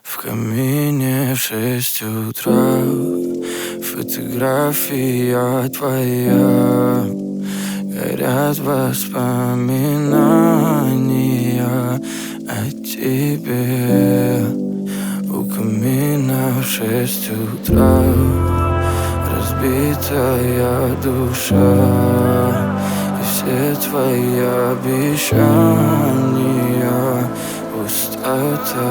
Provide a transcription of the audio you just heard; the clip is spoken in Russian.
В камине в 6 утра фотография твоя. Горят воспоминания о тебе. У камина в 6 утра разбитая душа, и все твои обещания пустота.